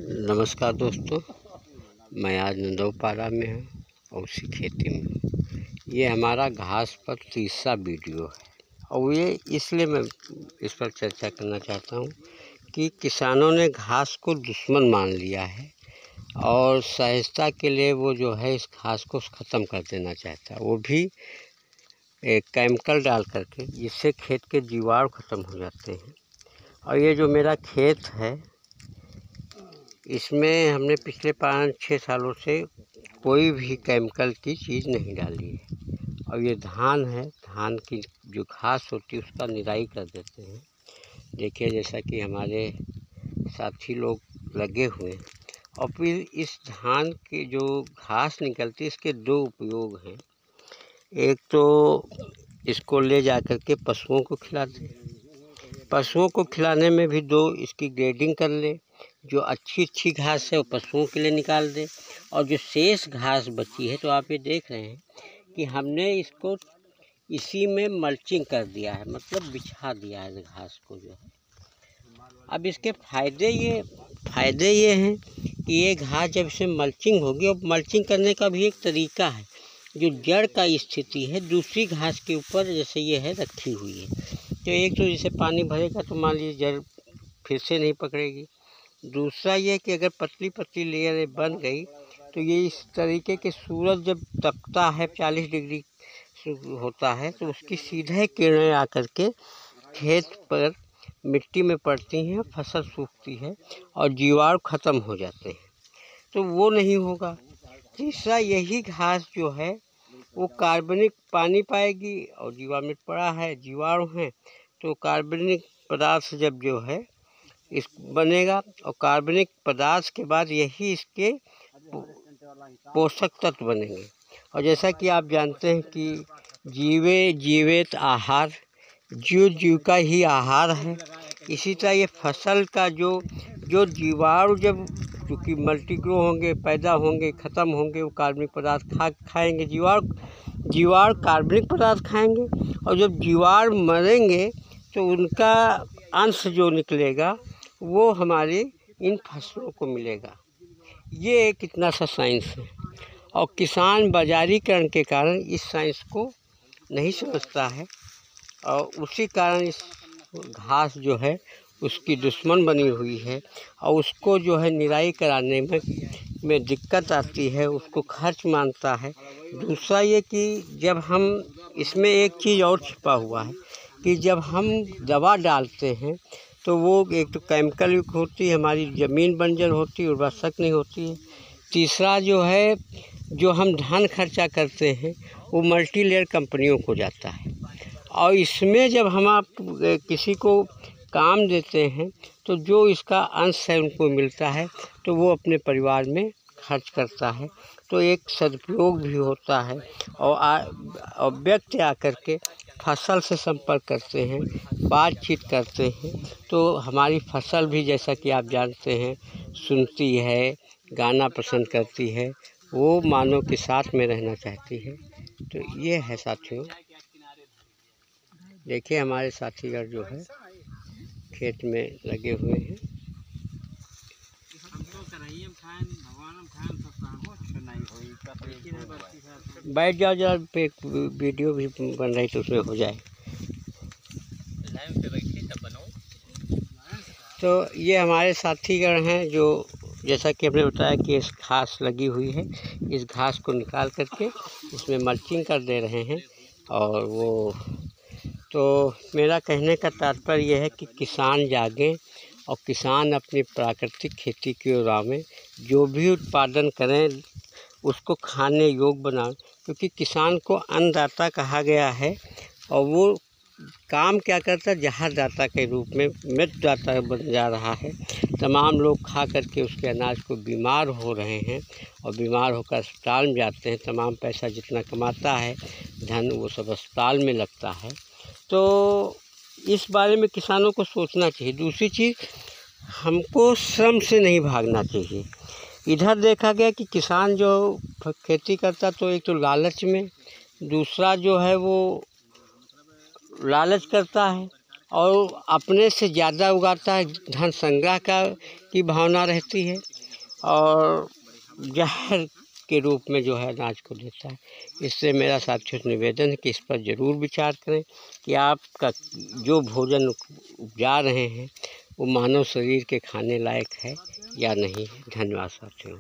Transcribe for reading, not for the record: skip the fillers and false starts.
नमस्कार दोस्तों, मैं आज नंदोपारा में हूँ और उसी खेती में हूँ। ये हमारा घास पर तीसरा वीडियो है और ये इसलिए मैं इस पर चर्चा करना चाहता हूँ कि किसानों ने घास को दुश्मन मान लिया है और सहजता के लिए वो जो है इस घास को ख़त्म कर देना चाहता है, वो भी एक केमिकल डाल करके, जिससे खेत के जीवाणु ख़त्म हो जाते हैं। और ये जो मेरा खेत है, इसमें हमने पिछले 5-6 सालों से कोई भी केमिकल की चीज़ नहीं डाली है। और ये धान है, धान की जो घास होती है उसका निराई कर देते हैं। देखिए, जैसा कि हमारे साथी लोग लगे हुए हैं। और फिर इस धान की जो घास निकलती है, इसके 2 उपयोग हैं। एक तो इसको ले जा कर के पशुओं को खिलाते हैं। पशुओं को खिलाने में भी 2 इसकी ग्रेडिंग कर ले। जो अच्छी घास है वो पशुओं के लिए निकाल दे, और जो शेष घास बची है, तो आप ये देख रहे हैं कि हमने इसको इसी में मल्चिंग कर दिया है, मतलब बिछा दिया है घास को जो है। अब इसके फ़ायदे ये हैं कि ये घास जब इसे मल्चिंग होगी, और मल्चिंग करने का भी एक तरीका है। जो जड़ का स्थिति है दूसरी घास के ऊपर जैसे ये है रखी हुई है, तो एक तो जैसे पानी भरेगा तो मान लीजिए जड़ फिर से नहीं पकड़ेगी। दूसरा ये कि अगर पतली लेयर बन गई तो ये इस तरीके के सूरज जब तपता है 40 डिग्री होता है, तो उसकी सीधे किरणें आकर के खेत पर मिट्टी में पड़ती हैं, फसल सूखती है और जीवाणु ख़त्म हो जाते हैं। तो वो नहीं होगा। तीसरा, यही घास जो है वो कार्बनिक पानी पाएगी, और जीवामृत पड़ा है, जीवाणु हैं, तो कार्बनिक पदार्थ जब जो है इस बनेगा, और कार्बनिक पदार्थ के बाद यही इसके पोषक तत्व बनेंगे। और जैसा कि आप जानते हैं कि जीवित आहार जीव का ही आहार है। इसी तरह ये फसल का जो जीवाणु जब क्योंकि मल्टीग्रो होंगे, पैदा होंगे, ख़त्म होंगे, वो कार्बनिक पदार्थ खाएंगे। जीवाणु कार्बनिक पदार्थ खाएंगे, और जब जीवाणु मरेंगे तो उनका अंश जो निकलेगा वो हमारे इन फसलों को मिलेगा। ये कितना सा साइंस है, और किसान बाजारीकरण के कारण इस साइंस को नहीं समझता है, और उसी कारण इस घास जो है उसकी दुश्मन बनी हुई है, और उसको जो है निराई कराने में दिक्कत आती है, उसको खर्च मानता है। दूसरा ये कि जब हम इसमें एक चीज़ और छिपा हुआ है कि जब हम दवा डालते हैं तो वो एक तो केमिकल युक्त होती है, हमारी ज़मीन बंजर होती है, उर्वरक नहीं होती है। तीसरा जो है, जो हम धन खर्चा करते हैं वो मल्टी लेयर कंपनियों को जाता है। और इसमें जब हम आप किसी को काम देते हैं तो जो इसका अंश है उनको मिलता है, तो वो अपने परिवार में खर्च करता है, तो एक सदुपयोग भी होता है। और व्यक्ति आकर के फसल से संपर्क करते हैं, बातचीत करते हैं, तो हमारी फसल भी जैसा कि आप जानते हैं सुनती है, गाना पसंद करती है, वो मानव के साथ में रहना चाहती है। तो ये है साथियों, देखिए हमारे साथीगण जो है खेत में लगे हुए हैं। बैठ जाओ जरा, पे वीडियो भी बन रही तो उसमें हो जाए। तो ये हमारे साथीगण हैं जो जैसा कि हमने बताया कि इस घास लगी हुई है, इस घास को निकाल करके इसमें मल्चिंग कर दे रहे हैं। और वो तो मेरा कहने का तात्पर्य यह है कि किसान जागें और किसान अपनी प्राकृतिक खेती की ओर आवें। जो भी उत्पादन करें उसको खाने योग्य बनाएं, क्योंकि किसान को अन्नदाता कहा गया है, और वो काम क्या करता है, जहरदाता के रूप में मृतदाता बन जा रहा है। तमाम लोग खा करके उसके अनाज को बीमार हो रहे हैं, और बीमार होकर अस्पताल में जाते हैं। तमाम पैसा जितना कमाता है धन, वो सब अस्पताल में लगता है। तो इस बारे में किसानों को सोचना चाहिए। दूसरी चीज़, हमको श्रम से नहीं भागना चाहिए। इधर देखा गया कि किसान जो खेती करता तो एक तो लालच में, दूसरा जो है वो लालच करता है, और अपने से ज़्यादा उगाता है, धन संग्रह की भावना रहती है और जहर के रूप में जो है अनाज को देता है। इससे मेरा साथियों से निवेदन है कि इस पर ज़रूर विचार करें कि आपका जो भोजन उपजा रहे हैं वो मानव शरीर के खाने लायक है या नहीं है। धन्यवाद साथियों।